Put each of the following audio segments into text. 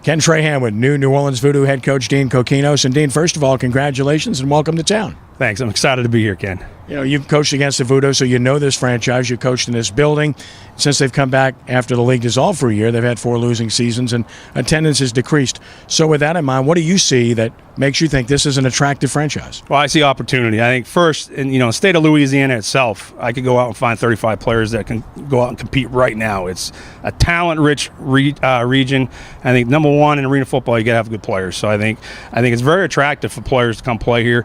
Ken Trahan with New Orleans VooDoo head coach Dean Cokinos. And Dean, first of all, congratulations and welcome to town. Thanks. I'm excited to be here, Ken. You know, you've coached against the VooDoo, so you know this franchise. You coached in this building. Since they've come back after the league dissolved for a year, they've had 4 losing seasons, and attendance has decreased. So with that in mind, what do you see that makes you think this is an attractive franchise? Well, I see opportunity. I think first, in the state of Louisiana itself, I could go out and find 35 players that can go out and compete right now. It's a talent-rich region. I think number one in arena football, you got to have good players. So I think it's very attractive for players to come play here.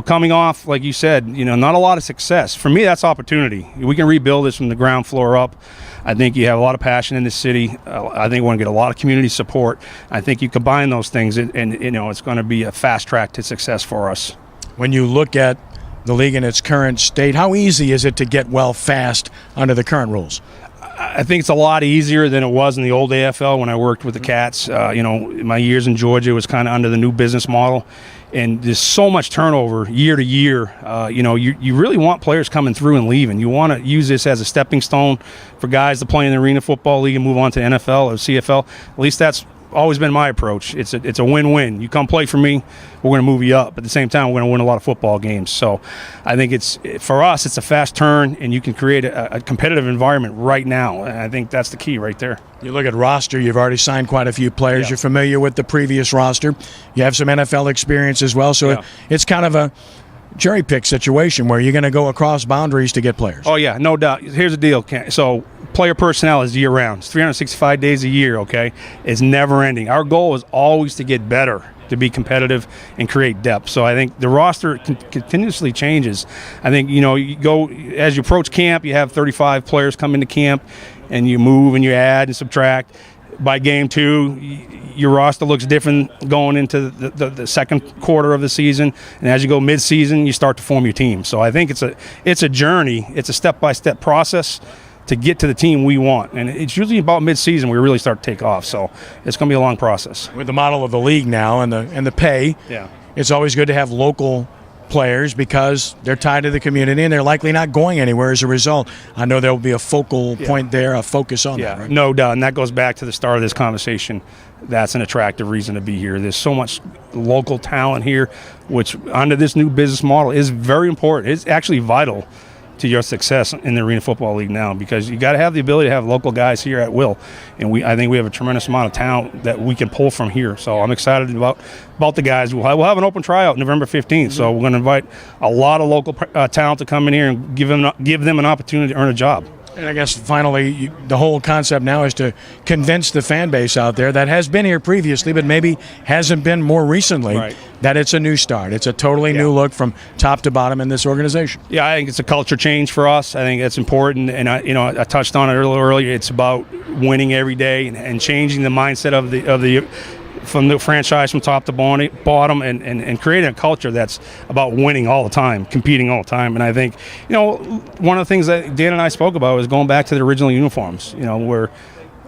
Coming off, like you said, not a lot of success. For me, that's opportunity. We can rebuild this from the ground floor up. I think you have a lot of passion in this city. I think we're going to get a lot of community support. I think you combine those things, and it's going to be a fast track to success for us. When you look at the league in its current state, how easy is it to get well fast under the current rules? I think it's a lot easier than it was in the old AFL when I worked with the Cats. My years in Georgia was kind of under the new business model, and there's so much turnover year to year. You really want players coming through and leaving. You want to use this as a stepping stone for guys to play in the Arena Football League and move on to NFL or CFL. At least that's always been my approach. It's a win-win. You come play for me, we're going to move you up. At the same time, we're going to win a lot of football games. So I think for us, it's a fast turn, and you can create a competitive environment right now. And I think that's the key right there. You look at roster, you've already signed quite a few players. Yeah. You're familiar with the previous roster. You have some NFL experience as well. So it's kind of a cherry pick situation where you're going to go across boundaries to get players. Oh, yeah, no doubt. Here's the deal, Ken. So player personnel is year-round. It's 365 days a year, okay? It's never-ending. Our goal is always to get better, to be competitive and create depth. So I think the roster continuously changes. I think, you go as you approach camp, you have 35 players come into camp, and you move and you add and subtract. By game 2, your roster looks different going into the second quarter of the season, and as you go mid-season, you start to form your team. So I think it's a journey. It's a step-by-step process to get to the team we want, and it's usually about mid-season we really start to take off. So it's going to be a long process. With the model of the league now and the pay, it's always good to have local players because they're tied to the community and they're likely not going anywhere as a result. I know there will be a focal point there, a focus on that, right? No doubt, and that goes back to the start of this conversation. That's an attractive reason to be here. There's so much local talent here, which under this new business model is very important. It's actually vital to your success in the Arena Football League now, because you got to have the ability to have local guys here at will, and I think we have a tremendous amount of talent that we can pull from here. So I'm excited about the guys. We'll have an open tryout November 15th, so we're going to invite a lot of local talent to come in here and give them an opportunity to earn a job. And I guess finally, the whole concept now is to convince the fan base out there that has been here previously, but maybe hasn't been more recently, that it's a new start. It's a totally new look from top to bottom in this organization. Yeah, I think it's a culture change for us. I think that's important, and I touched on it earlier. It's about winning every day and changing the mindset of the from the franchise from top to bottom, and creating a culture that's about winning all the time, competing all the time. And I think, one of the things that Dan and I spoke about was going back to the original uniforms, where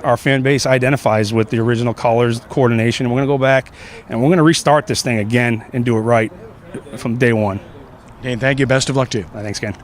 our fan base identifies with the original colors, coordination. And we're going to go back and we're going to restart this thing again and do it right from day one. Dean, thank you. Best of luck to you. Thanks, Ken.